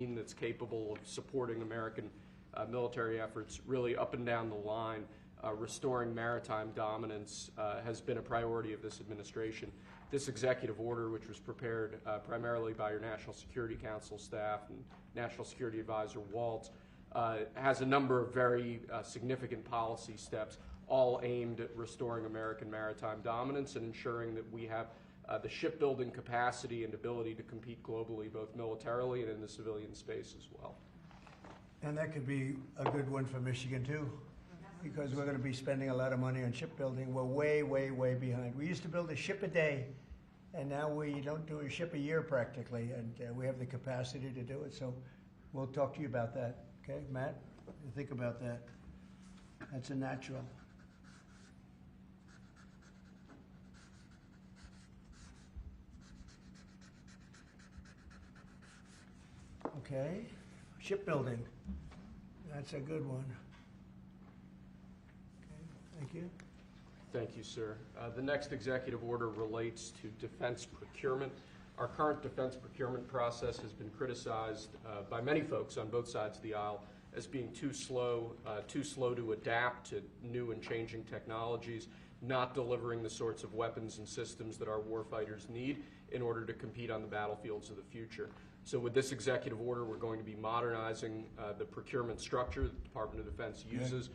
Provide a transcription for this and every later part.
that's capable of supporting American military efforts really up and down the line. Restoring maritime dominance has been a priority of this administration. This executive order, which was prepared primarily by your National Security Council staff and National Security Advisor Waltz, has a number of very significant policy steps, all aimed at restoring American maritime dominance and ensuring that we have the shipbuilding capacity and ability to compete globally, both militarily and in the civilian space as well. And that could be a good one for Michigan, too, because we're going to be spending a lot of money on shipbuilding. We're way, way, way behind. We used to build a ship a day, and now we don't do a ship a year practically, and we have the capacity to do it. So we'll talk to you about that. Okay, Matt? What do you think about that? That's a natural. Okay, shipbuilding. That's a good one. Okay, thank you. Thank you, sir. The next executive order relates to defense procurement. Our current defense procurement process has been criticized by many folks on both sides of the aisle as being too slow to adapt to new and changing technologies, not delivering the sorts of weapons and systems that our warfighters need in order to compete on the battlefields of the future. So with this executive order, we're going to be modernizing the procurement structure that the Department of Defense uses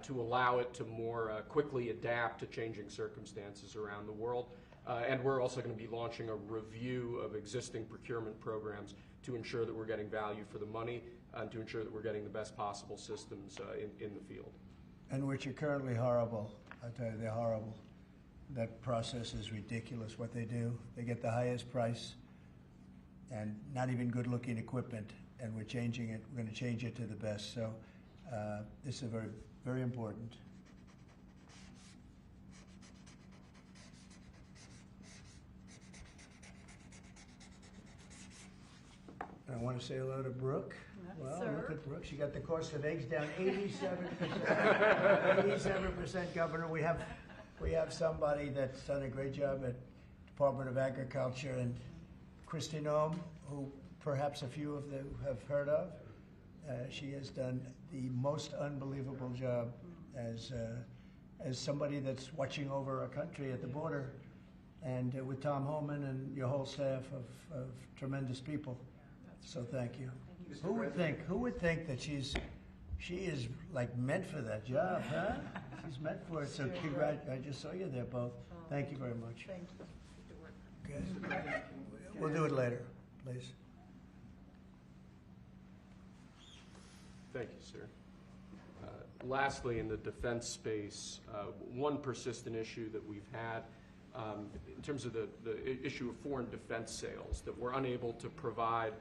to allow it to more quickly adapt to changing circumstances around the world. And we're also going to be launching a review of existing procurement programs to ensure that we're getting value for the money and to ensure that we're getting the best possible systems in the field. And which are currently horrible. I tell you, they're horrible. That process is ridiculous, what they do. They get the highest price and not even good-looking equipment, and we're changing it. We're going to change it to the best. So this is very, very important. And I want to say hello to Brooke. Well, sir. Look at Brooke. She got the cost of eggs down 87%. 87%, Governor. We have somebody that's done a great job at Department of Agriculture, and Kristi Noem, who perhaps a few of you have heard of. She has done the most unbelievable job as somebody that's watching over our country at the border, and with Tom Homan and your whole staff of tremendous people. So thank you. Who would think that she is like meant for that job, huh? She's meant for it. So congrats! I just saw you there both. Thank you very much. Thank you. Okay. We'll do it later, please. Thank you, sir. Lastly, in the defense space, one persistent issue that we've had in terms of the issue of foreign defense sales, that we're unable to provide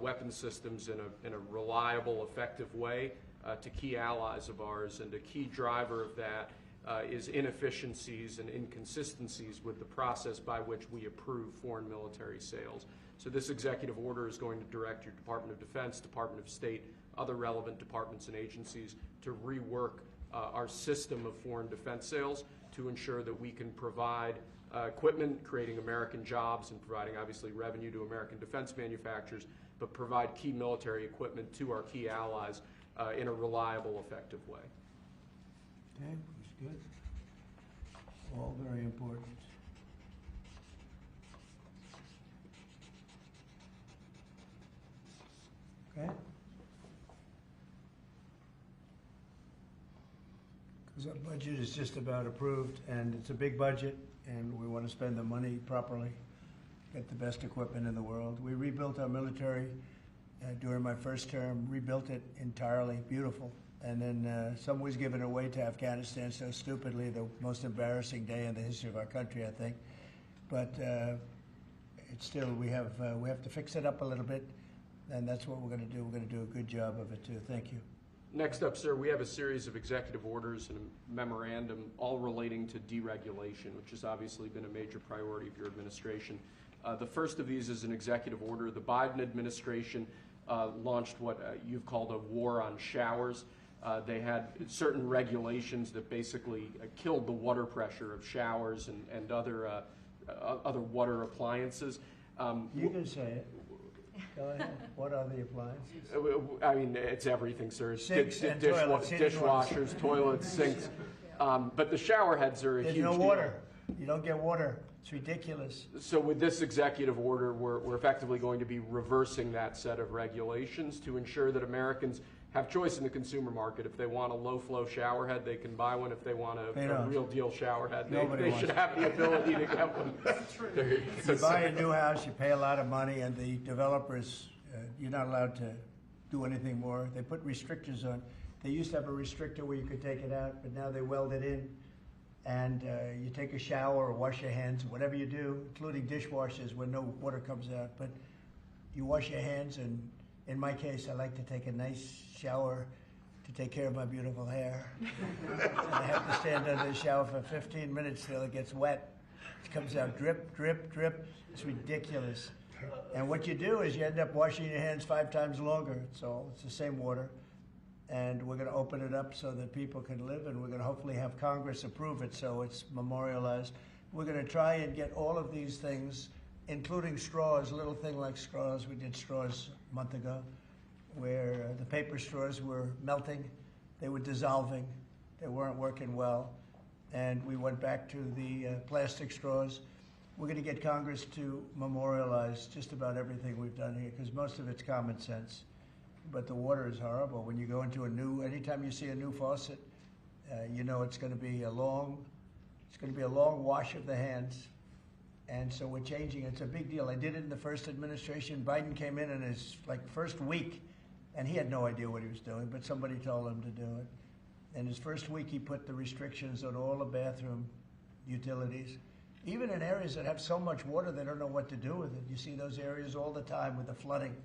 weapon systems in a reliable, effective way to key allies of ours, and a key driver of that is inefficiencies and inconsistencies with the process by which we approve foreign military sales. So this executive order is going to direct your Department of Defense, Department of State, other relevant departments and agencies to rework our system of foreign defense sales to ensure that we can provide equipment, creating American jobs and providing obviously revenue to American defense manufacturers, but provide key military equipment to our key allies in a reliable, effective way. Okay, that's good. All very important. Okay. Because our budget is just about approved, and it's a big budget, and we want to spend the money properly, get the best equipment in the world. We rebuilt our military during my first term, rebuilt it entirely, beautiful. And then some was given away to Afghanistan so stupidly, the most embarrassing day in the history of our country, I think. But it's still, we have to fix it up a little bit, and that's what we're going to do. We're going to do a good job of it, too. Thank you. Next up, sir, we have a series of executive orders and a memorandum all relating to deregulation, which has obviously been a major priority of your administration. The first of these is an executive order. The Biden administration launched what you've called a war on showers. They had certain regulations that basically killed the water pressure of showers and other water appliances. You can say it. Go ahead. What are the appliances? I mean, it's everything, sir. It's Sinks and toilets, heating ones. dishwashers, toilets, sinks. But the shower heads are a There's huge no deal. water. You don't get water. It's ridiculous. So with this executive order, we're effectively going to be reversing that set of regulations to ensure that Americans have choice in the consumer market. If they want a low-flow shower head, they can buy one. If they want a real deal shower head, they should have the ability to get one. If you buy a new house, you pay a lot of money, and the developers, you're not allowed to do anything more. They put restrictors on. They used to have a restrictor where you could take it out, but now they weld it in. And you take a shower or wash your hands, whatever you do, including dishwashers when no water comes out. But you wash your hands, and in my case, I like to take a nice shower to take care of my beautiful hair. And I have to stand under the shower for 15 minutes till it gets wet. It comes out drip, drip, drip. It's ridiculous. And what you do is you end up washing your hands 5 times longer. It's the same water. And we're going to open it up so that people can live, and we're going to hopefully have Congress approve it so it's memorialized. We're going to try and get all of these things, including straws, a little thing like straws. We did straws a month ago, where the paper straws were melting. They were dissolving. They weren't working well. And we went back to the plastic straws. We're going to get Congress to memorialize just about everything we've done here, because most of it's common sense. But the water is horrible. When you go into anytime you see a new faucet, you know it's going to be a long wash of the hands. And so we're changing. It's a big deal. I did it in the first administration. Biden came in his first week, and he had no idea what he was doing, but somebody told him to do it. In his first week, he put the restrictions on all the bathroom utilities. Even in areas that have so much water, they don't know what to do with it. You see those areas all the time with the flooding.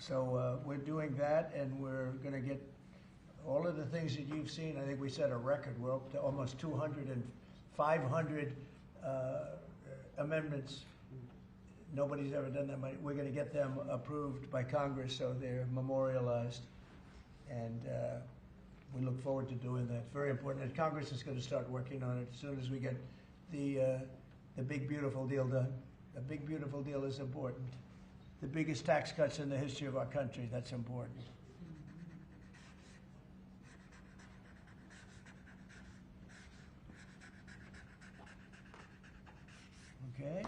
So we're doing that, and we're going to get all of the things that you've seen. I think we set a record. We're up to almost 200 and 500 amendments. Nobody's ever done that much. We're going to get them approved by Congress so they're memorialized. And we look forward to doing that. Very important. And Congress is going to start working on it as soon as we get the big, beautiful deal done. The big, beautiful deal is important. The biggest tax cuts in the history of our country, that's important. Okay.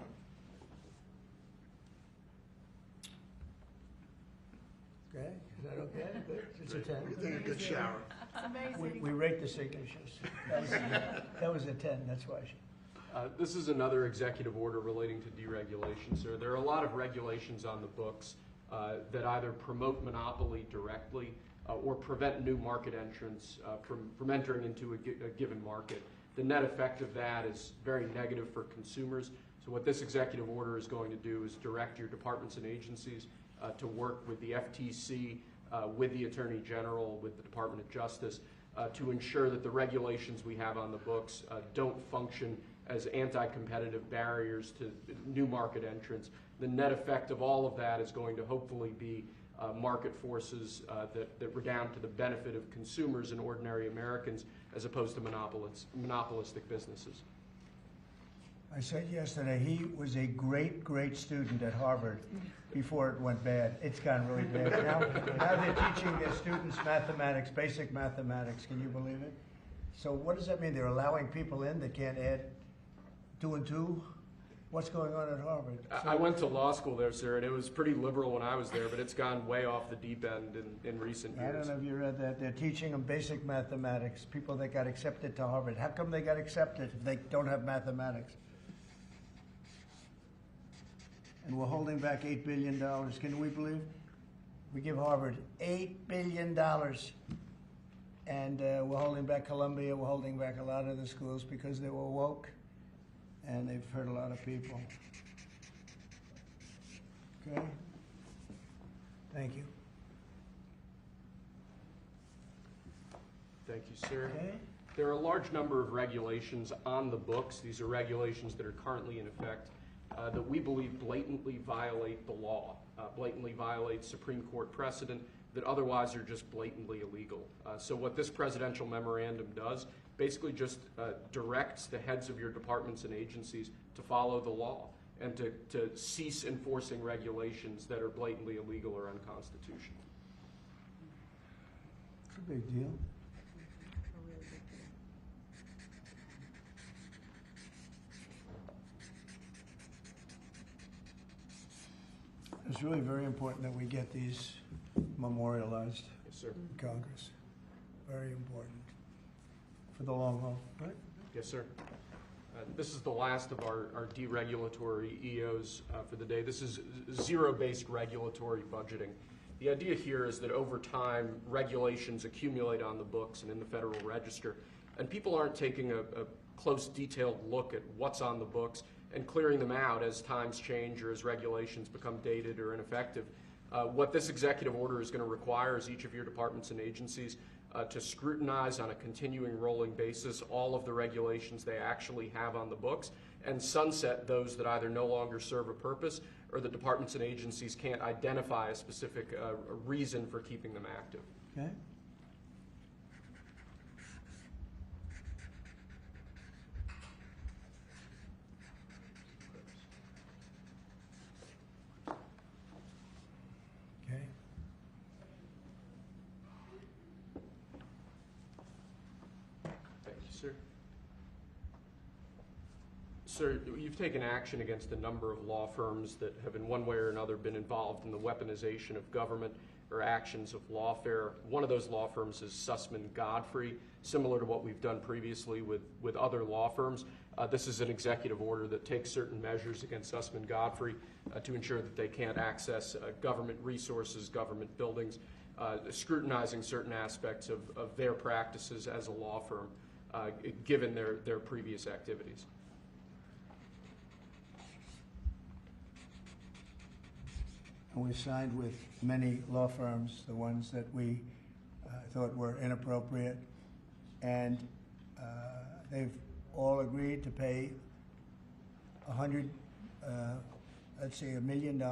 Okay, is that okay? Good. It's a 10. You're taking a good shower. We rate the signatures. That was a 10, that's why. This is another executive order relating to deregulation, sir. There are a lot of regulations on the books that either promote monopoly directly or prevent new market entrants from entering into a given market. The net effect of that is very negative for consumers. So what this executive order is going to do is direct your departments and agencies to work with the FTC, with the Attorney General, with the Department of Justice, to ensure that the regulations we have on the books don't function as anti-competitive barriers to new market entrants. The net effect of all of that is going to hopefully be market forces that redound to the benefit of consumers and ordinary Americans as opposed to monopolistic businesses. I said yesterday, he was a great, great student at Harvard before it went bad. It's gone really bad. Now they're teaching their students mathematics, basic mathematics. Can you believe it? So what does that mean? They're allowing people in that can't add 2 and 2? What's going on at Harvard? I went to law school there, sir, and it was pretty liberal when I was there, but it's gone way off the deep end in recent years. I don't know if you read that. They're teaching them basic mathematics, people that got accepted to Harvard. How come they got accepted if they don't have mathematics? And we're holding back $8 billion. Can we believe? We give Harvard $8 billion. And we're holding back Columbia. We're holding back a lot of the schools because they were woke. And they've hurt a lot of people. Okay? Thank you. Thank you, sir. Okay. There are a large number of regulations on the books. These are regulations that are currently in effect that we believe blatantly violate the law, blatantly violate Supreme Court precedent that otherwise are just blatantly illegal. So what this presidential memorandum does basically just directs the heads of your departments and agencies to follow the law. and to cease enforcing regulations that are blatantly illegal or unconstitutional. It's a big deal. It's really very important that we get these memorialized Yes, sir. in Congress. Very important for the long haul, right? Yes, sir. This is the last of our deregulatory EOs for the day. This is zero-based regulatory budgeting. The idea here is that over time, regulations accumulate on the books and in the Federal Register, and people aren't taking a close, detailed look at what's on the books and clearing them out as times change or as regulations become dated or ineffective. What this executive order is going to require is each of your departments and agencies to scrutinize on a continuing rolling basis all of the regulations they actually have on the books and sunset those that either no longer serve a purpose or the departments and agencies can't identify a specific reason for keeping them active. Okay. Okay. Thank you, sir. Sir, you've taken action against a number of law firms that have in one way or another been involved in the weaponization of government or actions of lawfare. One of those law firms is Sussman Godfrey, similar to what we've done previously with other law firms. This is an executive order that takes certain measures against Sussman Godfrey to ensure that they can't access government resources, government buildings, scrutinizing certain aspects of their practices as a law firm, given their previous activities. And we've signed with many law firms, the ones that we thought were inappropriate, and they've all agreed to pay $1 million.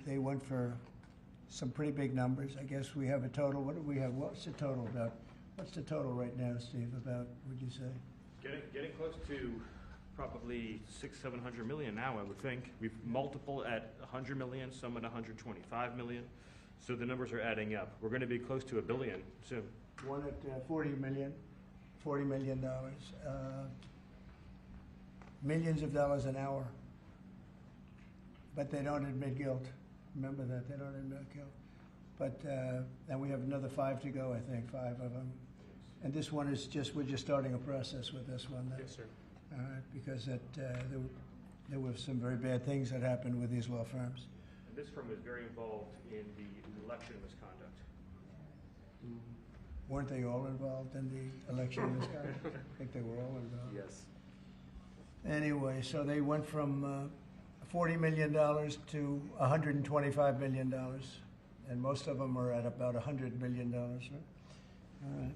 They went for some pretty big numbers. I guess we have a total. What do we have? What's the total about? What's the total right now, Steve? About, would you say? Getting close to probably 600-700 million now, I would think. We've multiple at 100 million, some at 125 million. So the numbers are adding up. We're going to be close to $1 billion soon. One at $40 million. Millions of dollars an hour. But they don't admit guilt. Remember that, they don't admit guilt. But, and we have another 5 to go, I think, 5 of them. And this one is we're just starting a process with this one. Yes, sir. Because there were some very bad things that happened with these law firms. And this firm was very involved in the election misconduct. Weren't they all involved in the election misconduct? I think they were all involved. Yes. Anyway, so they went from $40 million to $125 million, and most of them are at about $100 million. Right? All right.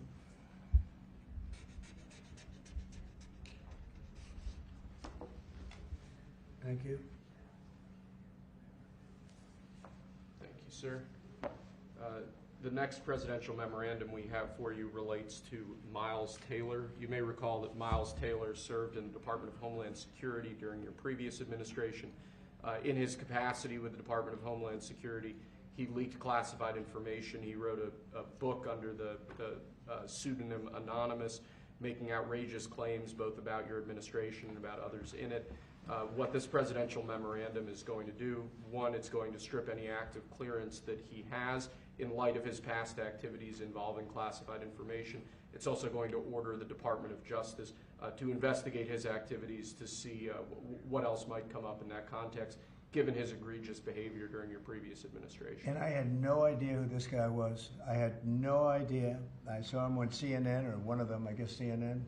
Thank you. Thank you, sir. The next presidential memorandum we have for you relates to Miles Taylor. You may recall that Miles Taylor served in the Department of Homeland Security during your previous administration. In his capacity with the Department of Homeland Security, he leaked classified information. He wrote a book under the pseudonym Anonymous, making outrageous claims both about your administration and about others in it. What this presidential memorandum is going to do, one, it's going to strip any active clearance that he has in light of his past activities involving classified information. It's also going to order the Department of Justice to investigate his activities to see what else might come up in that context, given his egregious behavior during your previous administration. And I had no idea who this guy was. I had no idea. I saw him on CNN, or one of them, I guess CNN,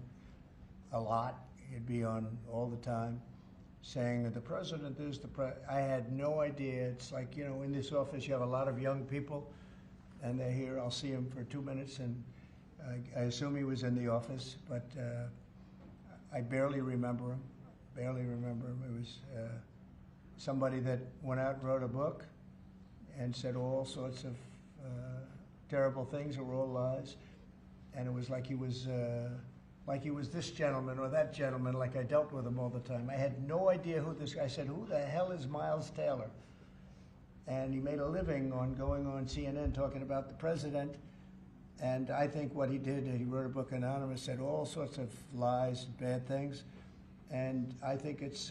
a lot. He'd be on all the time, saying that the president is the president. I had no idea. It's like, you know, in this office you have a lot of young people, and they're here. I'll see him for 2 minutes, and I assume he was in the office, but I barely remember him. It was somebody that went out and wrote a book and said all sorts of terrible things that were all lies, and it was like he was like he was this gentleman or that gentleman, like I dealt with him all the time. I had no idea who this guy. I said, who the hell is Miles Taylor? And he made a living on going on CNN talking about the president. And I think what he did, he wrote a book, Anonymous, said all sorts of lies and bad things. And I think it's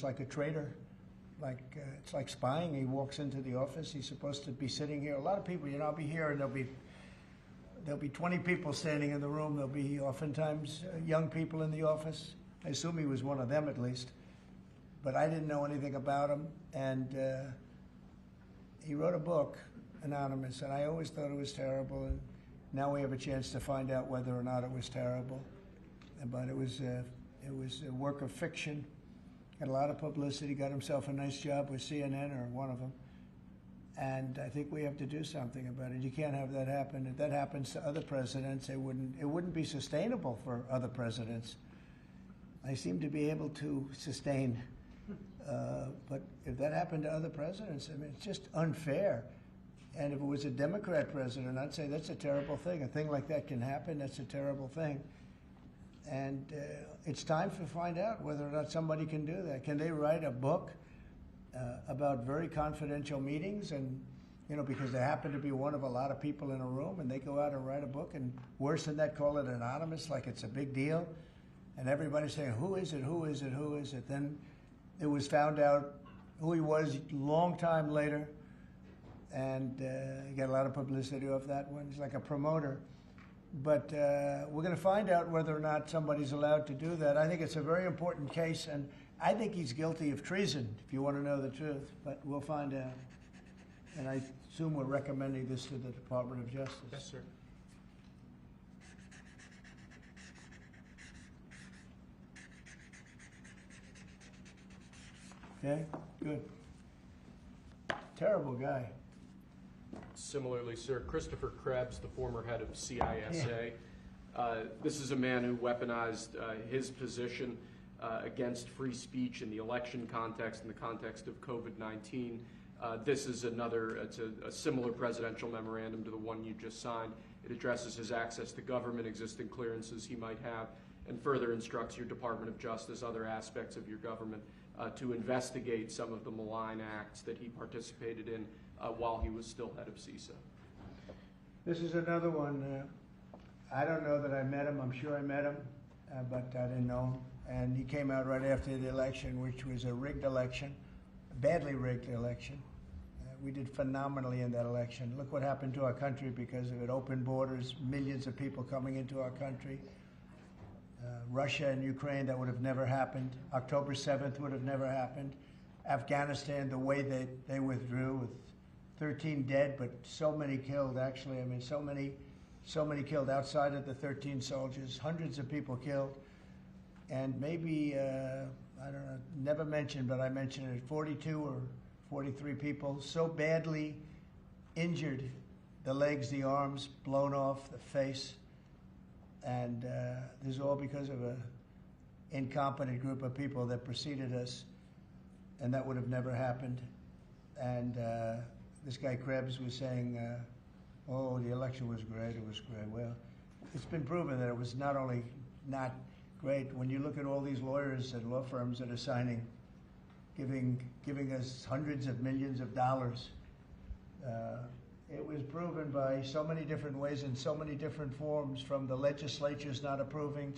like a traitor. It's like spying. He walks into the office. He's supposed to be sitting here. A lot of people, I'll be here, and there'll be 20 people standing in the room. There'll be oftentimes young people in the office. I assume he was one of them at least. But I didn't know anything about him. And he wrote a book, Anonymous, and I always thought it was terrible. And now we have a chance to find out whether or not it was terrible. But it was a work of fiction. Got a lot of publicity, got himself a nice job with CNN or one of them. And I think we have to do something about it. You can't have that happen. If that happens to other presidents, it wouldn't be sustainable for other presidents. They seem to be able to sustain. But if that happened to other presidents, I mean, it's just unfair. And if it was a Democrat president, I'd say that's a terrible thing. A thing like that can happen. That's a terrible thing. And it's time to find out whether or not somebody can do that. Can they write a book about very confidential meetings, and because they happen to be one of a lot of people in a room, and they go out and write a book, and worse than that, call it anonymous, like it's a big deal, and everybody's saying, who is it, who is it, who is it? Then it was found out who he was a long time later, and he got a lot of publicity off that one. He's like a promoter. But we're going to find out whether or not somebody's allowed to do that. I think it's a very important case, and I think he's guilty of treason, if you want to know the truth. But we'll find out. And I assume we're recommending this to the Department of Justice. Yes, sir. Okay, good. Terrible guy. Similarly, sir, Christopher Krebs, the former head of CISA. This is a man who weaponized his position against free speech in the election context, in the context of COVID-19. This is it's a similar presidential memorandum to the one you just signed. It addresses his access to government, existing clearances he might have, and further instructs your Department of Justice, other aspects of your government, to investigate some of the malign acts that he participated in while he was still head of CISA. This is another one. I don't know that I met him. I'm sure I met him, but I didn't know him. And he came out right after the election, which was a rigged election, a badly rigged election. We did phenomenally in that election. Look what happened to our country because of it. Open borders, millions of people coming into our country. Russia and Ukraine, that would have never happened. October 7th would have never happened. Afghanistan, the way they withdrew with 13 dead, but so many killed, actually. I mean, so many killed outside of the 13 soldiers, hundreds of people killed. And maybe, I don't know, never mentioned, but I mentioned it, 42 or 43 people so badly injured, the legs, the arms, blown off, the face. And this is all because of an incompetent group of people that preceded us, and that would have never happened. And this guy Krebs was saying, oh, the election was great, it was great. Well, it's been proven that it was not only not great. When you look at all these lawyers and law firms that are signing, giving us hundreds of millions of dollars, it was proven by so many different ways in so many different forms, from the legislatures not approving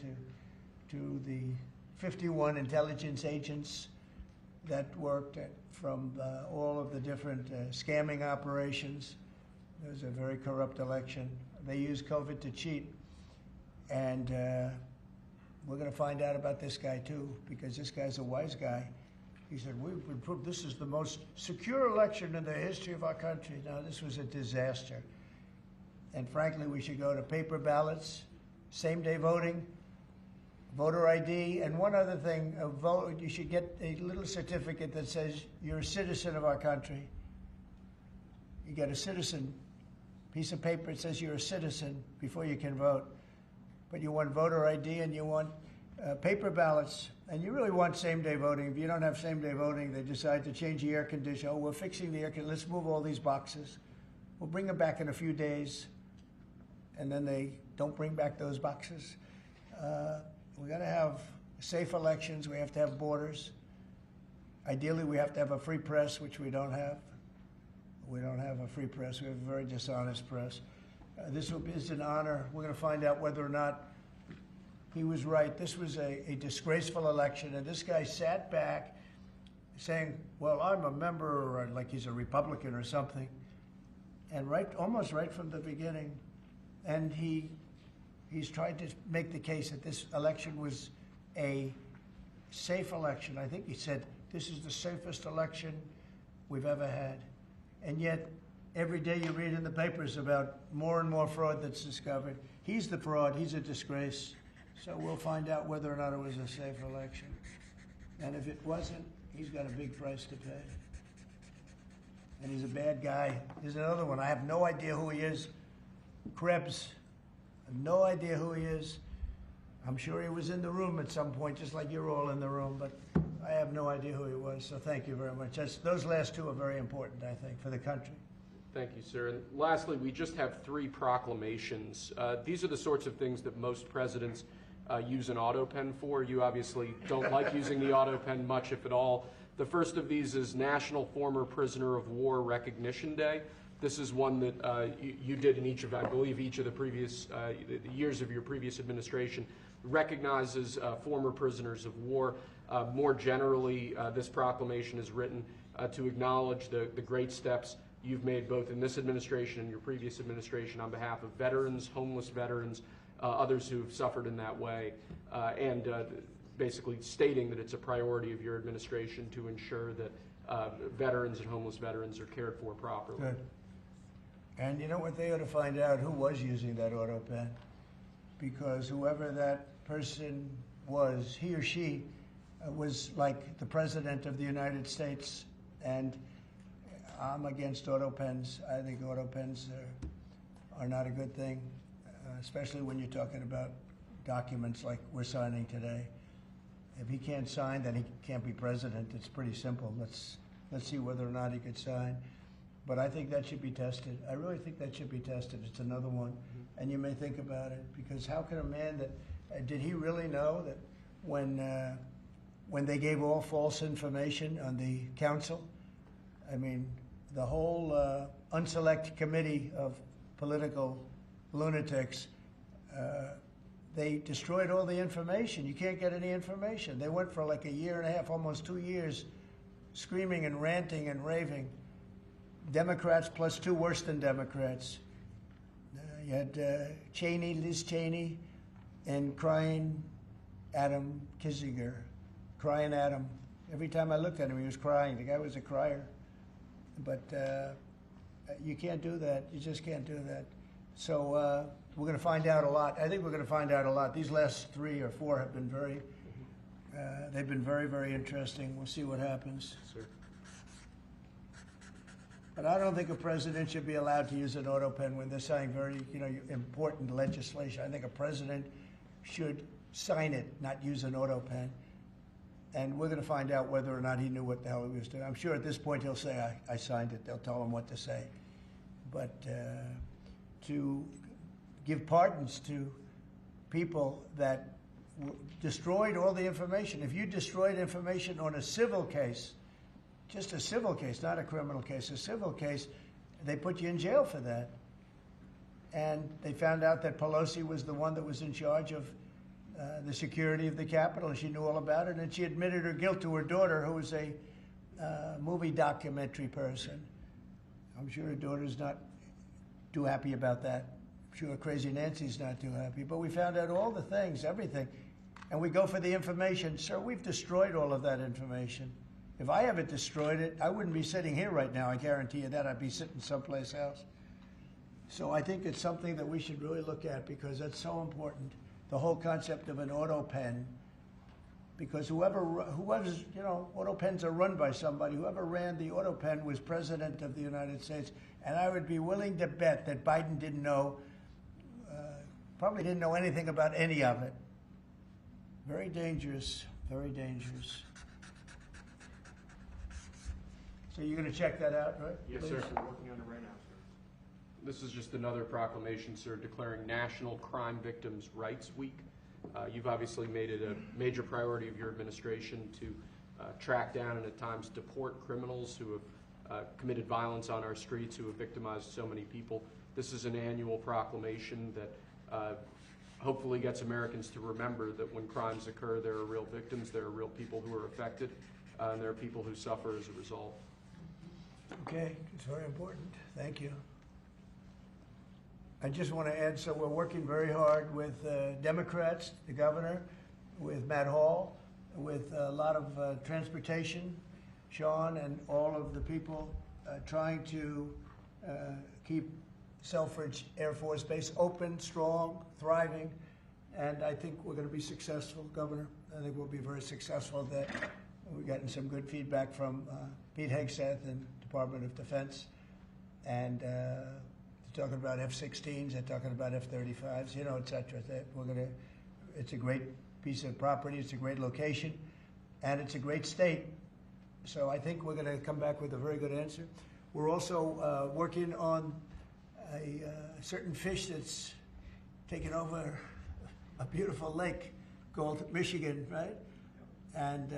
to the 51 intelligence agents that worked from all of the different scamming operations. It was a very corrupt election. They used COVID to cheat. And we're going to find out about this guy too, because this guy's a wise guy. He said, we've been proved this is the most secure election in the history of our country. Now, this was a disaster. And frankly, we should go to paper ballots, same-day voting, voter ID, and one other thing, you should get a little certificate that says you're a citizen of our country. You get a citizen piece of paper that says you're a citizen before you can vote. But you want voter ID and you want paper ballots, and you really want same-day voting. If you don't have same-day voting, they decide to change the air conditioner. Oh, we're fixing the air conditioner. Let's move all these boxes. We'll bring them back in a few days. And then they don't bring back those boxes. We got to have safe elections. We have to have borders. Ideally, we have to have a free press, which we don't have. We don't have a free press. We have a very dishonest press. This is an honor. We're going to find out whether or not he was right. This was a disgraceful election, and this guy sat back saying, well, I'm a member, or like he's a Republican or something, and almost right from the beginning, and he's tried to make the case that this election was a safe election. I think he said, this is the safest election we've ever had. And yet, every day you read in the papers about more and more fraud that's discovered. He's the fraud. He's a disgrace. So we'll find out whether or not it was a safe election. And if it wasn't, he's got a big price to pay. And he's a bad guy. There's another one. I have no idea who he is. Krebs. I have no idea who he is. I'm sure he was in the room at some point, just like you're all in the room, but I have no idea who he was. So thank you very much. Those last two are very important, I think, for the country. Thank you, sir. And lastly, we just have 3 proclamations. These are the sorts of things that most presidents use an auto pen for. You obviously don't like using the auto pen much, if at all. The first of these is National Former Prisoner of War Recognition Day. This is one that you did in each of, I believe, each of the previous the years of your previous administration, recognizes former prisoners of war. More generally, this proclamation is written to acknowledge the great steps you've made both in this administration and your previous administration on behalf of veterans, homeless veterans, others who've suffered in that way, and basically stating that it's a priority of your administration to ensure that veterans and homeless veterans are cared for properly. Good. And you know what? They ought to find out who was using that auto pen, because whoever that person was, he or she was like the President of the United States, and I'm against auto pens. I think auto pens are not a good thing, especially when you're talking about documents like we're signing today. If he can't sign, then he can't be president. It's pretty simple. Let's see whether or not he could sign. But I think that should be tested. I really think that should be tested. It's another one. And you may think about it, because how can a man that, did he really know that when they gave all false information on the council, I mean, the whole unselect committee of political lunatics, they destroyed all the information. You can't get any information. They went for like a year and a half, almost 2 years, screaming and ranting and raving. Democrats plus 2 worse than Democrats. You had Cheney, Liz Cheney, and crying Adam Kinzinger. Crying Adam. Every time I looked at him, he was crying. The guy was a crier. But you can't do that. You just can't do that. So we're going to find out a lot. I think we're going to find out a lot. These last 3 or 4 have been they've been very, very interesting. We'll see what happens. Sir. But I don't think a president should be allowed to use an auto pen when they're signing very, important legislation. I think a president should sign it, not use an auto pen. And we're going to find out whether or not he knew what the hell he was doing. I'm sure at this point he'll say, I signed it. They'll tell him what to say. But to give pardons to people that destroyed all the information. If you destroyed information on a civil case, just a civil case, not a criminal case, a civil case, they put you in jail for that. And they found out that Pelosi was the one that was in charge of the security of the Capitol, and she knew all about it, and she admitted her guilt to her daughter, who was a movie documentary person. I'm sure her daughter's not too happy about that. I'm sure Crazy Nancy's not too happy. But we found out all the things, everything, and we go for the information. Sir, we've destroyed all of that information. If I haven't destroyed it, I wouldn't be sitting here right now. I guarantee you that. I'd be sitting someplace else. So I think it's something that we should really look at, because that's so important. The whole concept of an auto pen, because whoever's, auto pens are run by somebody. Whoever ran the auto pen was President of the United States. And I would be willing to bet that Biden didn't know, probably didn't know anything about any of it. Very dangerous, very dangerous. So you're going to check that out, right? Yes, Please? sir. We're working on it right now, sir. This is just another proclamation, sir, declaring National Crime Victims' Rights Week. You've obviously made it a major priority of your administration to track down and at times deport criminals who have committed violence on our streets, who have victimized so many people. This is an annual proclamation that hopefully gets Americans to remember that when crimes occur, there are real victims, there are real people who are affected, and there are people who suffer as a result. Okay, it's very important. Thank you. I just want to add, so we're working very hard with Democrats, the governor, with Matt Hall, with a lot of transportation, Sean, and all of the people trying to keep Selfridge Air Force Base open, strong, thriving, and I think we're going to be successful, Governor. I think we'll be very successful. That we've gotten some good feedback from Pete Hegseth and Department of Defense, and they're talking about F-16s, they're talking about F-35s, you know, et cetera. That we're going to. It's a great piece of property. It's a great location, and it's a great state. So I think we're going to come back with a very good answer. We're also working on a certain fish that's taken over a beautiful lake called Michigan, right? And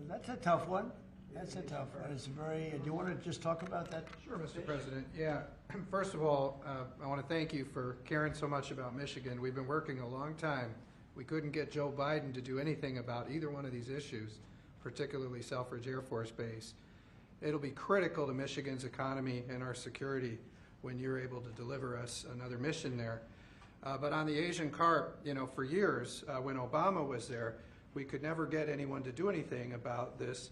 that's a tough one. That's a tough one. It's very. Do you want to just talk about that? Sure, Mr. President. Yeah. First of all, I want to thank you for caring so much about Michigan. We've been working a long time. We couldn't get Joe Biden to do anything about either one of these issues, particularly Selfridge Air Force Base. It'll be critical to Michigan's economy and our security when you're able to deliver us another mission there. But on the Asian carp, you know, for years, when Obama was there, we could never get anyone to do anything about this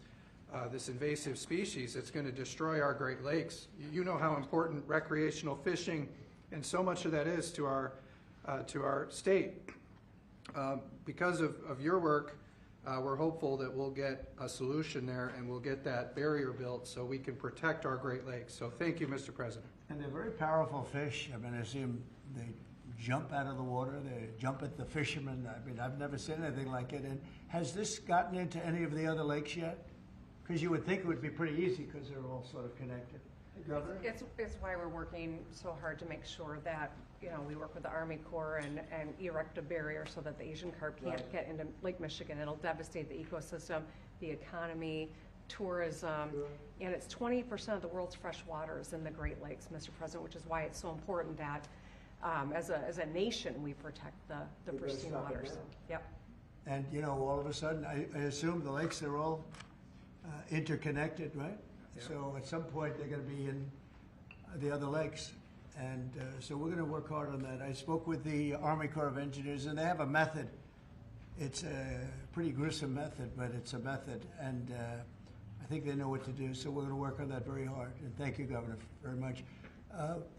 invasive species that's going to destroy our Great Lakes. You know how important recreational fishing and so much of that is to our state. Because of your work, we're hopeful that we'll get a solution there and we'll get that barrier built so we can protect our Great Lakes. So thank you, Mr. President. And they're very powerful fish. I mean, I see them, they jump out of the water, they jump at the fishermen. I mean, I've never seen anything like it. And has this gotten into any of the other lakes yet? Because you would think it would be pretty easy because they're all sort of connected. Governor? It's why we're working so hard to make sure that, you know, we work with the Army Corps and erect a barrier so that the Asian carp can't get into Lake Michigan. It'll devastate the ecosystem, the economy, tourism, and it's 20% of the world's fresh water is in the Great Lakes, Mr. President, which is why it's so important that as a nation we protect the pristine waters. Yep. And, you know, all of a sudden, I assume the lakes are all interconnected, right? Yeah. So at some point they're going to be in the other lakes. And so we're going to work hard on that. I spoke with the Army Corps of Engineers, and they have a method. It's a pretty gruesome method, but it's a method. And I think they know what to do. So we're going to work on that very hard. And thank you, Governor, very much.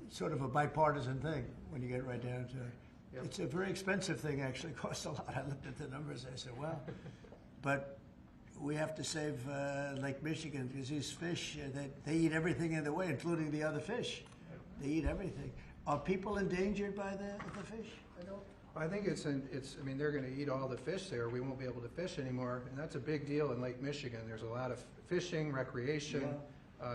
Sort of a bipartisan thing when you get right down to it. Yep. It's a very expensive thing, actually. It costs a lot. I looked at the numbers. I said, well, but we have to save Lake Michigan because these fish, they eat everything in the way, including the other fish. They eat everything. Are people endangered by the fish? I think I mean, they're going to eat all the fish there. We won't be able to fish anymore, and that's a big deal in Lake Michigan. There's a lot of fishing, recreation,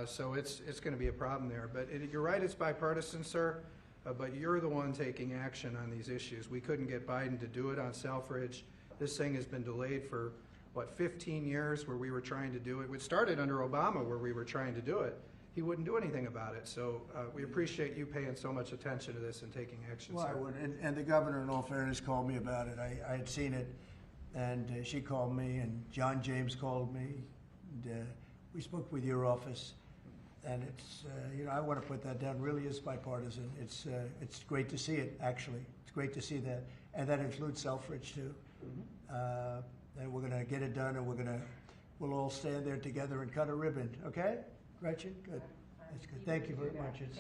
so it's going to be a problem there. But you're right, it's bipartisan, sir, but you're the one taking action on these issues. We couldn't get Biden to do it on Selfridge. This thing has been delayed for, 15 years where we were trying to do it. It started under Obama where we were trying to do it. He wouldn't do anything about it. So we appreciate you paying so much attention to this and taking action, Well, sir. I would. And the governor, in all fairness, called me about it. I had seen it, and she called me, and John James called me. And, we spoke with your office, and it's, you know, I want to put that down. Really is bipartisan. It's great to see it, actually. It's great to see that. And that includes Selfridge, too. Mm-hmm. And we're going to get it done, and we'll all stand there together and cut a ribbon, okay? Gretchen, good. That's good. Thank you very much. It's,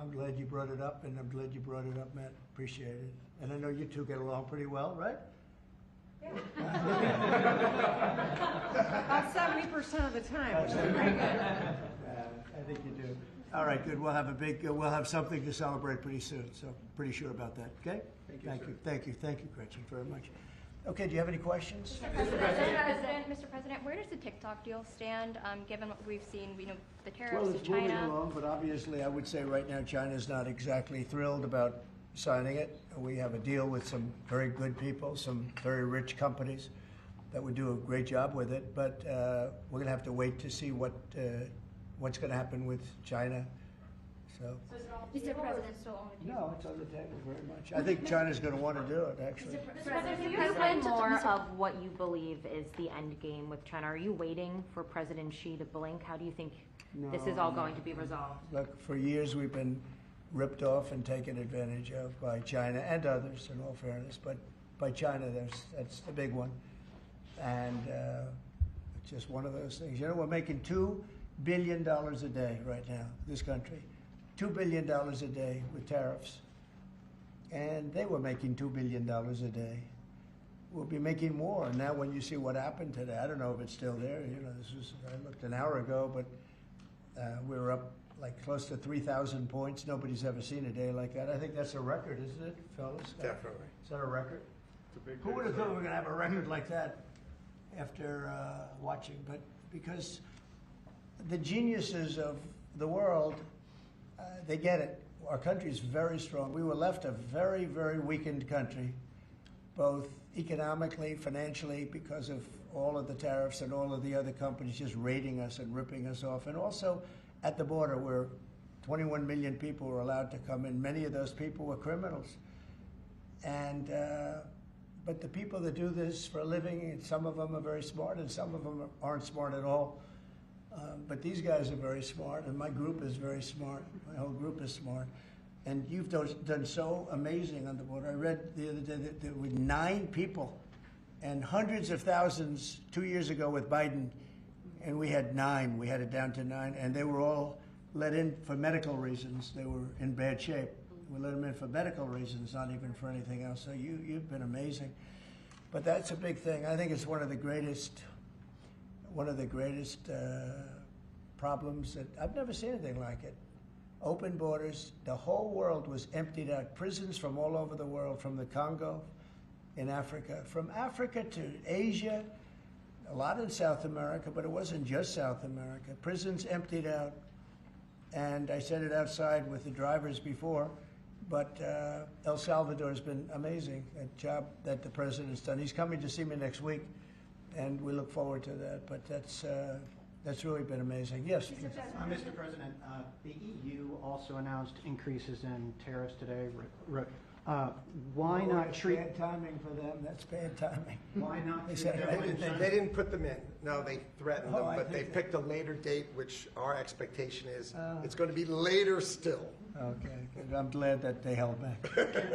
I'm glad you brought it up, and I'm glad you brought it up, Matt. Appreciate it. And I know you two get along pretty well, right? Yeah. About 70% of the time, which is pretty good. I think you do. All right, good. We'll have something to celebrate pretty soon. So pretty sure about that. Okay. Thank you. Thank you, Gretchen, very much. Okay, do you have any questions? Mr. President, where does the TikTok deal stand, given what we've seen, the Well, tariffs to it's moving China? along, but obviously I would say right now China's not exactly thrilled about signing it. We have a deal with some very good people, some very rich companies that would do a great job with it, but we're going to have to wait to see what's going to happen with China. So, Mr. President, still on the table. no, it's on the table very much. I think China's going to want to do it, actually. President, You said more of what you believe is the end game with China. Are you waiting for President Xi to blink? How do you think this is all going to be resolved? Look, for years we've been ripped off and taken advantage of by China and others, in all fairness, but by China, that's the big one. And it's just one of those things. You know, we're making $2 billion a day right now, this country. $2 billion a day with tariffs. And they were making $2 billion a day. We'll be making more. Now when you see what happened today, I don't know if it's still there. You know, I looked an hour ago, but we were up like close to 3,000 points. Nobody's ever seen a day like that. I think that's a record, isn't it, fellas? Definitely. Is that a record? It's a big Who would have day. thought we were going to have a record like that after watching? But because the geniuses of the world, they get it. Our country is very strong. We were left a very, very weakened country, both economically, financially, because of all of the tariffs and all of the other companies just raiding us and ripping us off. And also at the border where 21 million people were allowed to come in. Many of those people were criminals. And but the people that do this for a living, and some of them are very smart and some of them aren't smart at all. But these guys are very smart, and my group is very smart. My whole group is smart. And you've done so amazing on the border. I read the other day that there were 9 people and hundreds of thousands 2 years ago with Biden, and we had 9. We had it down to 9, and they were all let in for medical reasons. They were in bad shape. We let them in for medical reasons, not even for anything else. So you've been amazing. But that's a big thing. I think it's one of the greatest problems that I've never seen anything like it. Open borders, the whole world was emptied out. Prisons from all over the world, from the Congo in Africa, from Africa to Asia, a lot in South America, but it wasn't just South America. Prisons emptied out. And I said it outside with the drivers before, but El Salvador has been amazing, a job that the president's done. He's coming to see me next week, and we look forward to that. But that's really been amazing. Yes? Mr. President, the EU also announced increases in tariffs today. Why Oh, not that's treat? bad timing for them. That's bad timing. Why not? They treat said them- They didn't put them in. No, they threatened Oh, them, I but they think- picked a later date, which our expectation is it's going to be later still. Okay, I'm glad that they held back. Mr.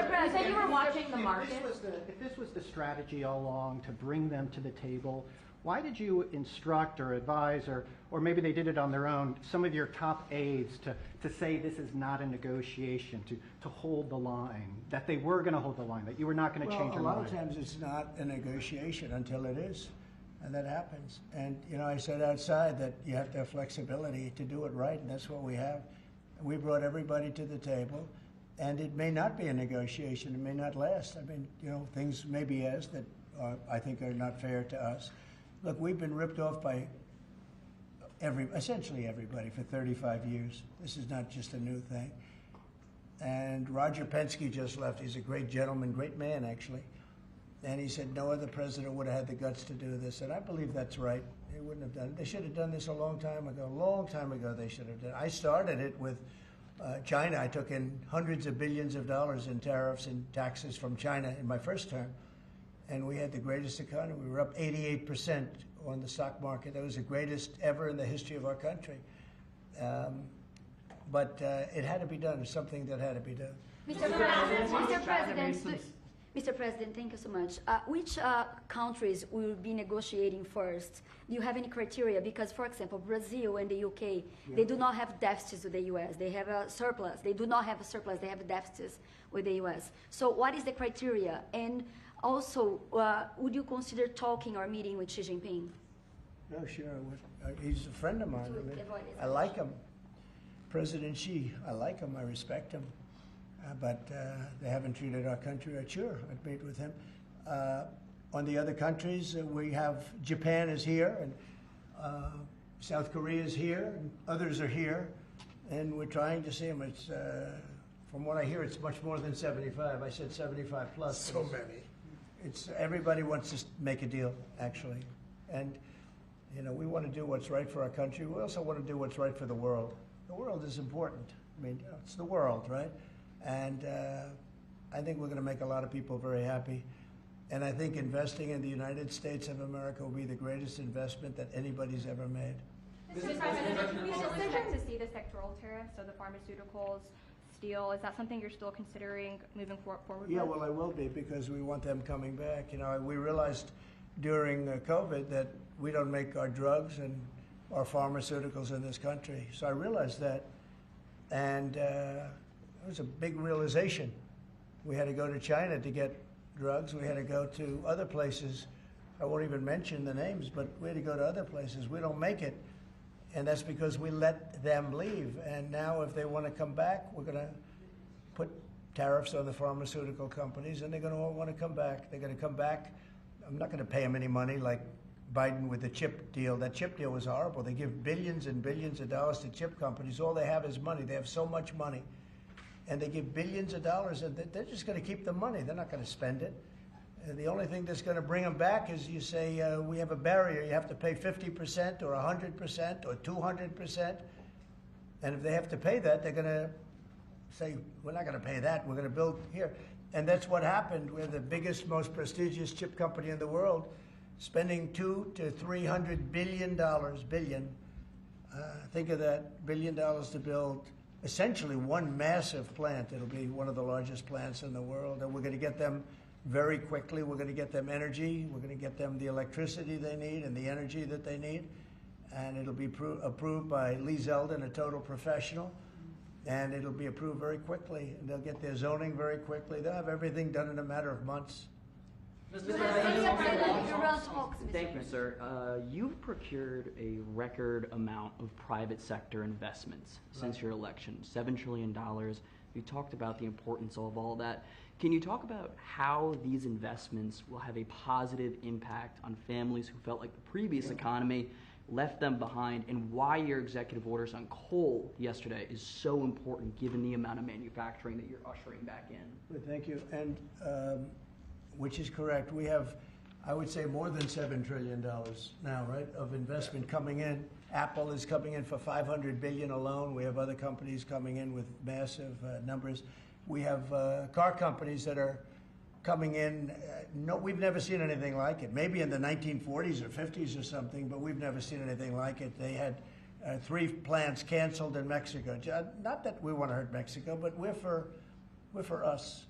President, you were watching the market. If this was the strategy all along to bring them to the table, why did you instruct or advise, or maybe they did it on their own, some of your top aides to say this is not a negotiation, to hold the line, that they were going to hold the line, that you were not going to change Well, your a lot mind? of times it's not a negotiation until it is, and that happens. And, you know, I said outside that you have to have flexibility to do it right, and that's what we have. We brought everybody to the table, and it may not be a negotiation. It may not last. I mean, you know, things may be asked that I think are not fair to us. Look, we've been ripped off by essentially everybody for 35 years. This is not just a new thing. And Roger Penske just left. He's a great gentleman, great man, actually. And he said no other president would have had the guts to do this. And I believe that's right. They wouldn't have done it. They should have done this a long time ago. A long time ago they should have done it. I started it with China. I took in hundreds of billions of dollars in tariffs and taxes from China in my first term. And we had the greatest economy. We were up 88% on the stock market. That was the greatest ever in the history of our country. But it had to be done. It's something that had to be done. Mr. President, thank you so much. Which countries will be negotiating first? Do you have any criteria? Because, for example, Brazil and the UK, they do not have deficits with the US. They have a surplus. They do not have a surplus. They have deficits with the US. So what is the criteria? And also, would you consider talking or meeting with Xi Jinping? No, sure. He's a friend of mine. I like him. President Xi, I like him. I respect him. but they haven't treated our country right. Sure, I'd meet with him. On the other countries, we have Japan is here, and South Korea is here, and others are here, and we're trying to see them. It's, from what I hear, it's much more than 75. I said 75 plus. So many. It's everybody wants to make a deal, actually, and you know we want to do what's right for our country. We also want to do what's right for the world. The world is important. I mean, it's the world, right? And I think we're going to make a lot of people very happy. And I think investing in the United States of America will be the greatest investment that anybody's ever made. Mr. President, we should expect to see the sectoral tariffs, so the pharmaceuticals, steel. Is that something you're still considering moving forward Yeah, with? well, I will be because we want them coming back. You know, we realized during COVID that we don't make our drugs and our pharmaceuticals in this country. So I realized that, and it was a big realization. We had to go to China to get drugs. We had to go to other places. I won't even mention the names, but we had to go to other places. We don't make it, and that's because we let them leave. And now if they want to come back, we're going to put tariffs on the pharmaceutical companies, and they're going to all want to come back. They're going to come back. I'm not going to pay them any money like Biden with the chip deal. That chip deal was horrible. They give billions and billions of dollars to chip companies. All they have is money. They have so much money. And they give billions of dollars, and they're just going to keep the money. They're not going to spend it. And the only thing that's going to bring them back is you say, we have a barrier. You have to pay 50% or 100% or 200%. And if they have to pay that, they're going to say, we're not going to pay that. We're going to build here. And that's what happened. We're the biggest, most prestigious chip company in the world, spending $200 to $300 billion. Think of that, $1 billion to build essentially one massive plant. It'll be one of the largest plants in the world, and we're going to get them very quickly. We're going to get them energy. We're going to get them the electricity they need and the energy that they need, and it'll be approved by Lee Zeldin, a total professional, and it'll be approved very quickly. And they'll get their zoning very quickly. They'll have everything done in a matter of months. Thank you, sir. You've procured a record amount of private sector investments since your election, $7 trillion. You talked about the importance of all that. Can you talk about how these investments will have a positive impact on families who felt like the previous economy left them behind, and why your executive orders on coal yesterday is so important given the amount of manufacturing that you're ushering back in? Good, thank you. And which is correct. We have, I would say, more than $7 trillion now, right, of investment coming in. Apple is coming in for $500 billion alone. We have other companies coming in with massive numbers. We have car companies that are coming in. No, we've never seen anything like it. Maybe in the 1940s or 50s or something, but we've never seen anything like it. They had 3 plants canceled in Mexico. Not that we want to hurt Mexico, but we're for us.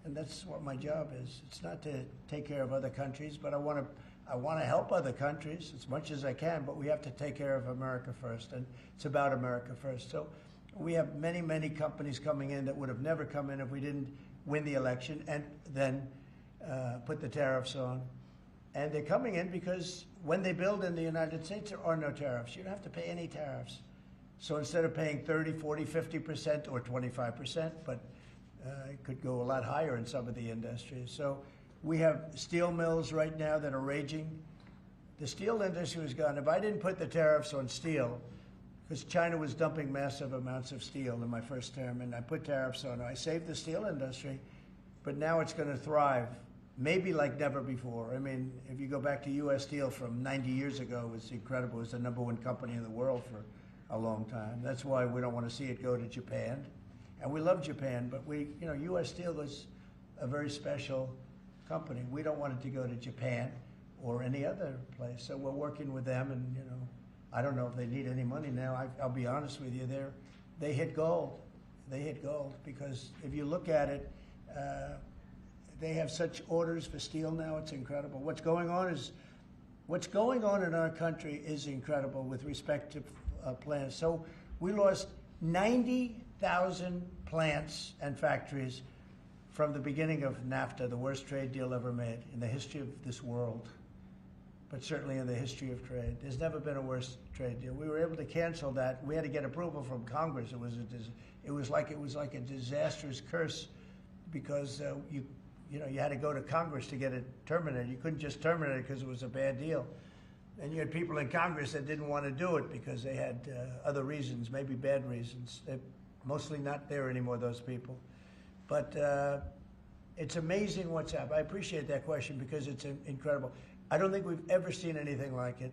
And that's what my job is. It's not to take care of other countries, but I want to help other countries as much as I can, but we have to take care of America first, and it's about America first. So we have many, many companies coming in that would have never come in if we didn't win the election and then put the tariffs on. And they're coming in because when they build in the United States, there are no tariffs. You don't have to pay any tariffs. So instead of paying 30, 40, 50% or 25%, but it could go a lot higher in some of the industries. So we have steel mills right now that are raging. The steel industry was gone. If I didn't put the tariffs on steel, because China was dumping massive amounts of steel in my first term, and I put tariffs on it, I saved the steel industry, but now it's going to thrive, maybe like never before. I mean, if you go back to U.S. Steel from 90 years ago, it was incredible. It was the #1 company in the world for a long time. That's why we don't want to see it go to Japan. And we love Japan, but U.S. Steel was a very special company. We don't want it to go to Japan or any other place. So we're working with them, and I don't know if they need any money now. I'll be honest with you, they hit gold. They hit gold because if you look at it, they have such orders for steel now. It's incredible. What's going on in our country is incredible with respect to plants. So we lost 90,000 plants and factories from the beginning of NAFTA, the worst trade deal ever made in the history of this world. but certainly in the history of trade. There's never been a worse trade deal. We were able to cancel that. We had to get approval from Congress. It was like a disastrous curse because you had to go to Congress to get it terminated. You couldn't just terminate it because it was a bad deal. And you had people in Congress that didn't want to do it because they had other reasons, maybe bad reasons. They're mostly not there anymore, those people. But it's amazing what's happened. I appreciate that question because it's incredible. I don't think we've ever seen anything like it.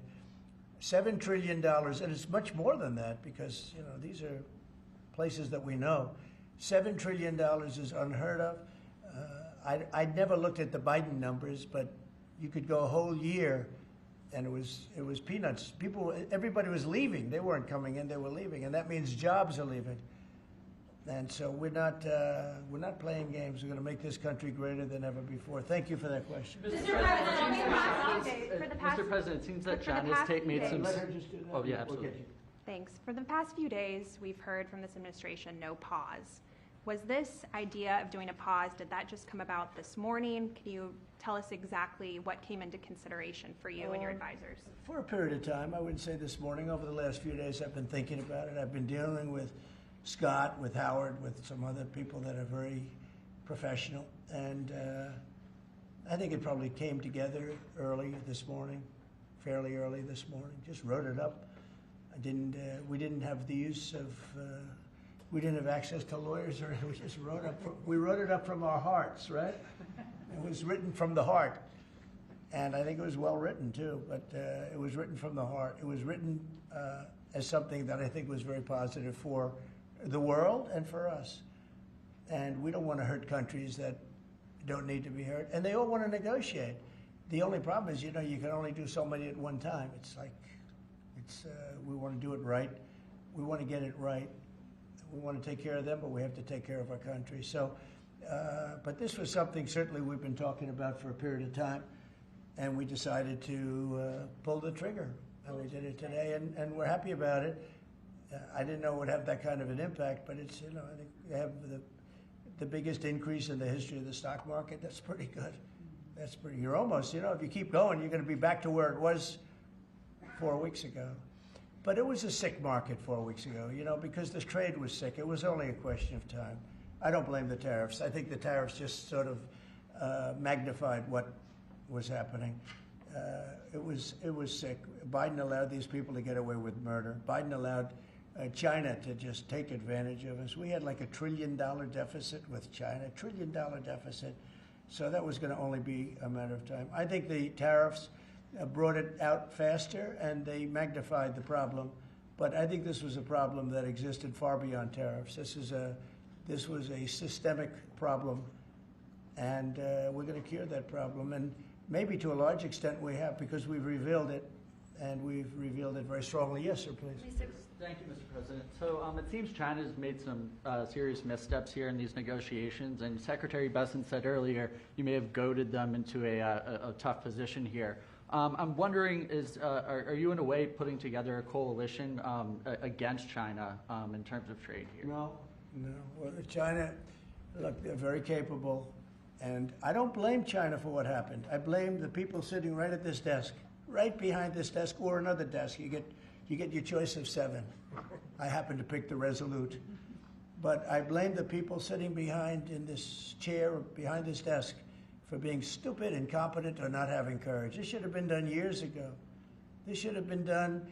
$7 trillion, and it's much more than that because, these are places that we know. $7 trillion is unheard of. I'd never looked at the Biden numbers, but you could go a whole year and it was peanuts. Everybody was leaving. They weren't coming in, they were leaving. And that means jobs are leaving. And so we're not playing games. We're going to make this country greater than ever before. Thank you for that question. Mr. President, it seems that China's made some... Let her just do that. Oh, yeah, absolutely. Okay. Thanks. For the past few days, we've heard from this administration no pause. Was this idea of doing a pause, did that just come about this morning? Can you tell us exactly what came into consideration for you and your advisors? For a period of time, I wouldn't say this morning. Over the last few days, I've been thinking about it. I've been dealing with Scott, with Howard, with some other people that are very professional. And I think it probably came together early this morning, fairly early this morning. Just wrote it up. We didn't have the use of, we didn't have access to lawyers or we just we wrote it up from our hearts, right? It was written from the heart. And I think it was well written too, but it was written from the heart. It was written as something that I think was very positive for the world and for us. And we don't want to hurt countries that don't need to be hurt. And they all want to negotiate. The only problem is, you can only do so many at one time. We want to do it right. We want to get it right. We want to take care of them, but we have to take care of our country. So, but this was something certainly we've been talking about for a period of time. And we decided to pull the trigger. And we did it today, and we're happy about it. I didn't know it would have that kind of an impact, but it's, I think they have the biggest increase in the history of the stock market. That's pretty good. You're almost, if you keep going, you're going to be back to where it was 4 weeks ago. But it was a sick market 4 weeks ago, because the trade was sick. It was only a question of time. I don't blame the tariffs. I think the tariffs just sort of magnified what was happening. It was sick. Biden allowed these people to get away with murder. Biden allowed China to just take advantage of us. We had like $1 trillion deficit with China, $1 trillion deficit. So that was going to only be a matter of time. I think the tariffs brought it out faster and they magnified the problem. But I think this was a problem that existed far beyond tariffs. This was a systemic problem, and we're going to cure that problem. And maybe to a large extent we have, because we've revealed it, and we've revealed it very strongly. Yes, sir, please. Thank you, Mr. President. So it seems China's made some serious missteps here in these negotiations, and Secretary Bessent said earlier you may have goaded them into a tough position here. I'm wondering, are you in a way putting together a coalition against China in terms of trade here? No. Well, China, look, they're very capable, and I don't blame China for what happened. I blame the people sitting right at this desk, right behind this desk, or another desk. You get your choice of 7. I happen to pick the Resolute. But I blame the people sitting behind in this chair, behind this desk, for being stupid, incompetent, or not having courage. This should have been done years ago. This should have been done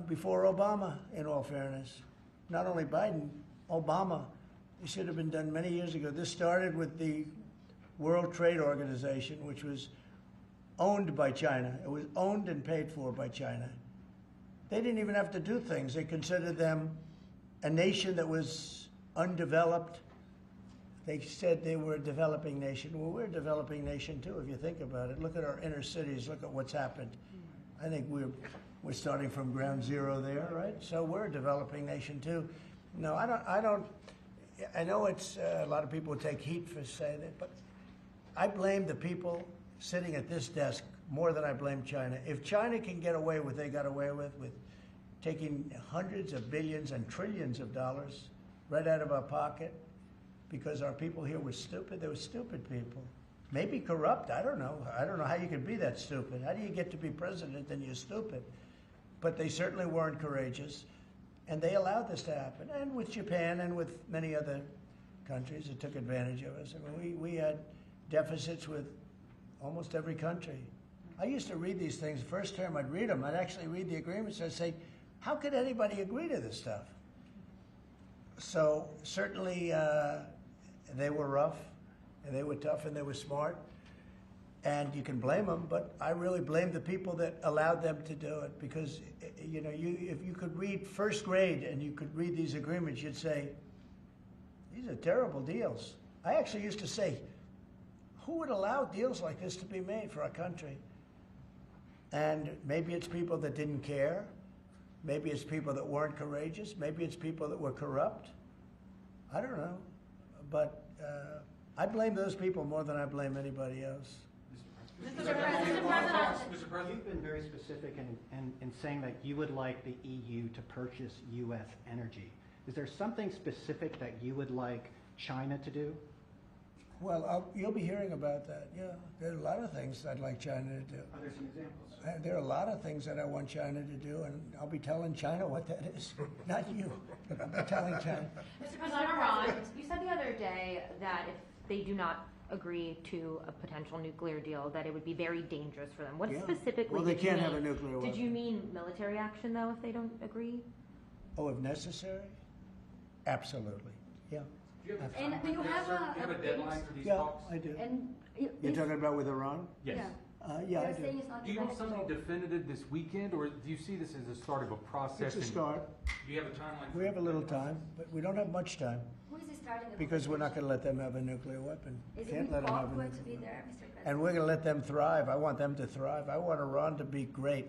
before Obama, in all fairness. Not only Biden, Obama. It should have been done many years ago. This started with the World Trade Organization, which was owned by China. It was owned and paid for by China. They didn't even have to do things. They considered them a nation that was undeveloped. They said they were a developing nation. Well, we're a developing nation too, if you think about it. Look at our inner cities. Look at what's happened. I think we're starting from ground zero there, right? So we're a developing nation too. No, I don't. I know it's a lot of people take heat for saying that, but I blame the people sitting at this desk more than I blame China. If China can get away with what they got away with taking hundreds of billions and trillions of dollars right out of our pocket because our people here were stupid, they were stupid people. maybe corrupt. I don't know. I don't know how you could be that stupid. How do you get to be president and you're stupid? But they certainly weren't courageous, and they allowed this to happen. And with Japan and with many other countries that took advantage of us. I mean, we had deficits with almost every country. I used to read these things. First term, I'd read them. I'd actually read the agreements. I'd say, how could anybody agree to this stuff? So certainly they were rough, and they were tough, and they were smart. And you can blame them, but I really blame the people that allowed them to do it, because you know, if you could read first grade and you could read these agreements, you'd say, these are terrible deals. I actually used to say, who would allow deals like this to be made for our country? And maybe it's people that didn't care. Maybe it's people that weren't courageous. Maybe it's people that were corrupt. I don't know. But I blame those people more than I blame anybody else. Mr. President, you've been very specific in saying that you would like the EU to purchase U.S. energy. Is there something specific that you would like China to do? Well, you'll be hearing about that. Yeah, there are a lot of things I'd like China to do. Are there some examples? There are a lot of things that I want China to do, and I'll be telling China what that is. Not you, but I'll be telling China. Mr. President, Iran, you said the other day that if they do not agree to a potential nuclear deal, that it would be very dangerous for them. What specifically Well, they did you can't mean? have a nuclear weapon. Did you mean military action, though, if they don't agree? Oh, if necessary? Absolutely, yeah. And do you have a deadline for these Yeah, talks? I do. And You're talking about with Iran? Yes. Yeah, I They're do. saying it's not Do you want direct, something so- definitive this weekend, or do you see this as the start of a process? It's a start. Do you have a timeline? We have a little time, but we don't have much time, Who is starting the because we're not conversation? going to let them have a nuclear weapon. Is Can't it let them have a awkward to be nuclear weapon. there, Mr. President? And we're going to let them thrive. I want them to thrive. I want Iran to be great.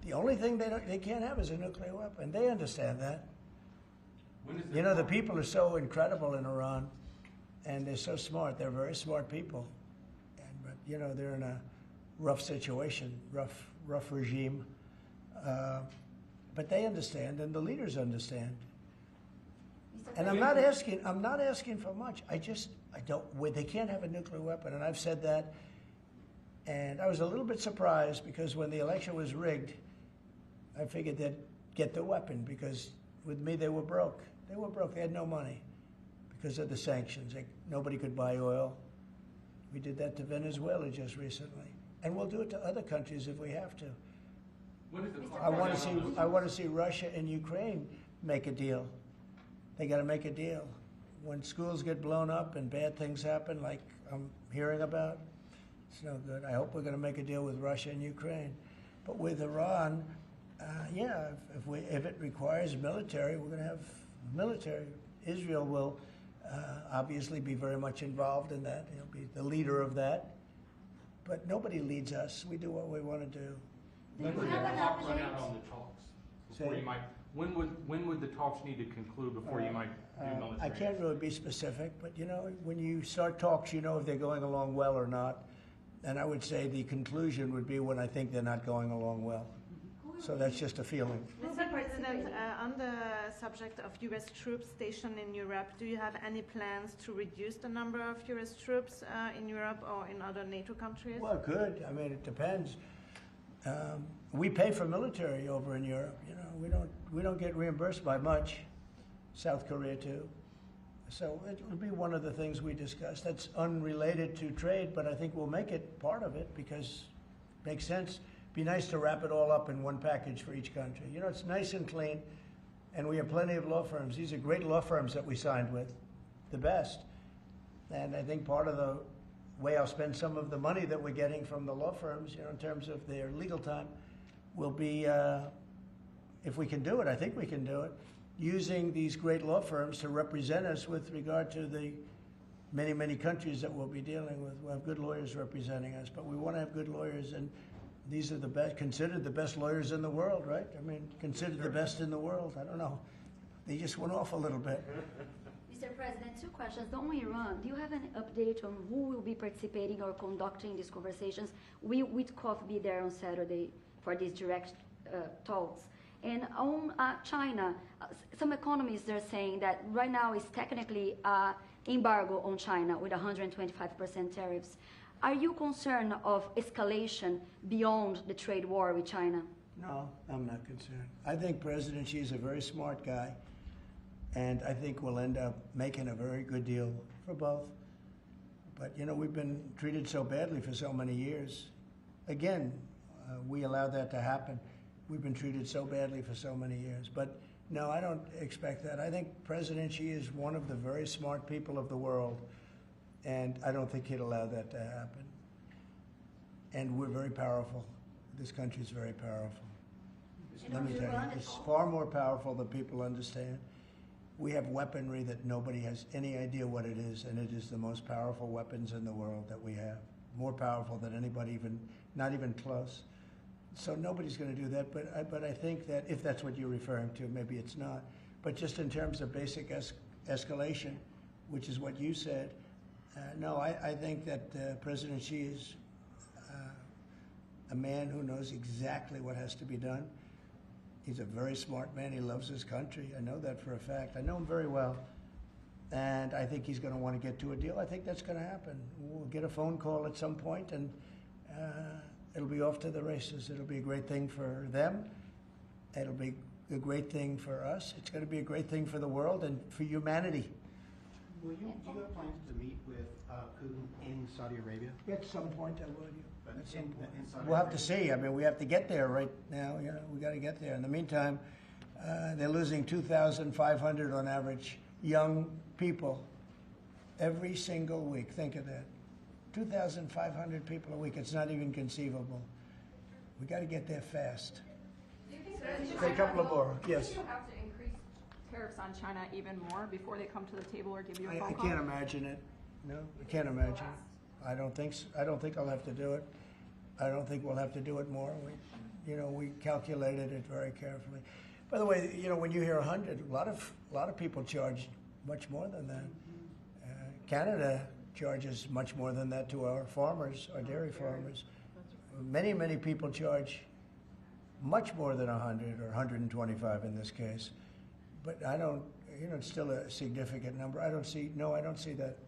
The only thing they can't have is a nuclear weapon. They understand that. You know, the people are so incredible in Iran, and they're so smart. They're very smart people. But, you know, they're in a rough situation, rough regime. But they understand, and the leaders understand. Mr. And I'm not asking for much. I don't, they can't have a nuclear weapon, and I've said that. And I was a little bit surprised, because when the election was rigged, I figured they'd get the weapon, because with me they were broke. They were broke. They had no money because of the sanctions. Nobody could buy oil. We did that to Venezuela just recently, and we'll do it to other countries if we have to. When is the clock I want to see Russia and Ukraine make a deal. They got to make a deal. When schools get blown up and bad things happen, like I'm hearing about, it's no good. I hope we're going to make a deal with Russia and Ukraine. But with Iran, yeah, if it requires military, we're going to have military. Israel will obviously be very much involved in that. He'll be the leader of that. But nobody leads us. We do what we want to do. When would the clock run out on the talks? Before Say- you might, when would the talks need to conclude before you might do military? I can't really be specific, but you know, when you start talks, you know if they're going along well or not. And I would say the conclusion would be when I think they're not going along well. So that's just a feeling. Mr. President, on the subject of U.S. troops stationed in Europe, do you have any plans to reduce the number of U.S. troops in Europe or in other NATO countries? Well, good. I mean, it depends. We pay for military over in Europe. You know, we don't get reimbursed by much. South Korea too. So it will be one of the things we discuss. That's unrelated to trade, but I think we'll make it part of it because it makes sense. Be nice to wrap it all up in one package for each country. You know, it's nice and clean, and we have plenty of law firms. These are great law firms that we signed with, the best. And I think part of the way I'll spend some of the money that we're getting from the law firms, you know, in terms of their legal time, will be, if we can do it, I think we can do it, using these great law firms to represent us with regard to the many, many countries that we'll be dealing with. We'll have good lawyers representing us, but we want to have good lawyers, and these are the best, considered the best lawyers in the world, right? I mean, considered the best in the world. I don't know. They just went off a little bit. Mr. President, two questions. On Iran, do you have an update on who will be participating or conducting these conversations? Will Witkoff be there on Saturday for these direct talks? And on China, some economists are saying that right now is technically embargo on China with 125% tariffs. Are you concerned of escalation beyond the trade war with China? No, I'm not concerned. I think President Xi is a very smart guy, and I think we'll end up making a very good deal for both. But, you know, we've been treated so badly for so many years. Again, we allowed that to happen. We've been treated so badly for so many years. But, no, I don't expect that. I think President Xi is one of the very smart people of the world, and I don't think he'd allow that to happen. And we're very powerful. This country is very powerful. Let me tell you, it's far more powerful than people understand. We have weaponry that nobody has any idea what it is, and it is the most powerful weapons in the world that we have. More powerful than anybody, not even close. So nobody's going to do that, but I think that if that's what you're referring to, maybe it's not. But just in terms of basic escalation, which is what you said, no, I think that President Xi is a man who knows exactly what has to be done. He's a very smart man. He loves his country. I know that for a fact. I know him very well. And I think he's going to want to get to a deal. I think that's going to happen. We'll get a phone call at some point, and it'll be off to the races. It'll be a great thing for them. It'll be a great thing for us. It's going to be a great thing for the world and for humanity. Do you have plans to meet with Putin in Saudi Arabia? At some point, I would. At some point. In Saudi We'll have to Arabia? see. I mean, we have to get there right now. You know, we got to get there. In the meantime, they're losing 2,500 on average young people every single week. Think of that. 2,500 people a week. It's not even conceivable. We got to get there fast. Do you think Say a couple of more. Yes. you have to increase tariffs on China even more before they come to the table or give you a phone I call? can't imagine it. No, I can't imagine it. I don't think so. I don't think I'll have to do it. I don't think we'll have to do it more. We calculated it very carefully. By the way, you know, when you hear 100, a lot of people charge much more than that. Canada charges much more than that to our farmers, our dairy farmers. Many people charge much more than 100 or 125 in this case. But I don't, you know, it's still a significant number. I don't see that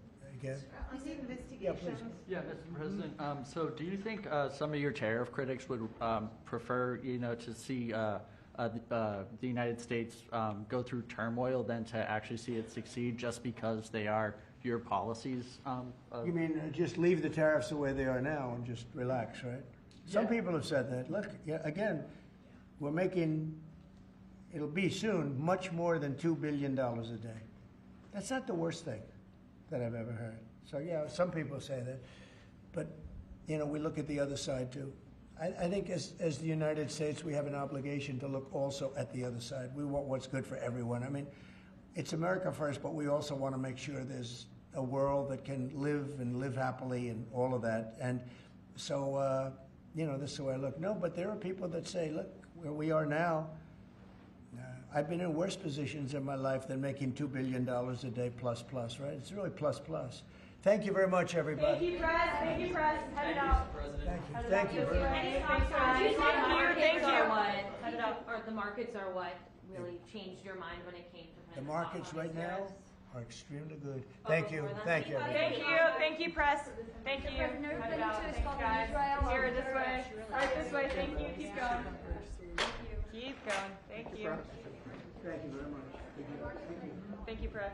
again. On the investigations. Yeah, please. Yeah, Mr. President. So, do you think some of your tariff critics would prefer, you know, to see the United States go through turmoil than to actually see it succeed, just because they are your policies? You mean just leave the tariffs the way they are now and just relax, right? Some people have said that. Look, again, we're making, it'll be soon, much more than $2 billion a day. That's not the worst thing that I've ever heard. So, yeah, some people say that. But, you know, we look at the other side, too. I think as the United States, we have an obligation to look also at the other side. We want what's good for everyone. I mean, it's America first, but we also want to make sure there's a world that can live happily and all of that. And so, you know, this is the way I look. No, but there are people that say, look, where we are now, I've been in worse positions in my life than making $2 billion a day plus, right? It's really plus. Thank you very much, everybody. Thank you, Press. Thank you, Press. Head it out. Thank you. Markets are what, the markets are what really changed your mind when it came to The markets right now are extremely good. Thank you. Thank you, Press. Thank you. Head it out. Thanks, guys. Here, this way. Right this way. Thank you. Keep going. Keep going. Thank you. Thank you very much. Thank you, Press.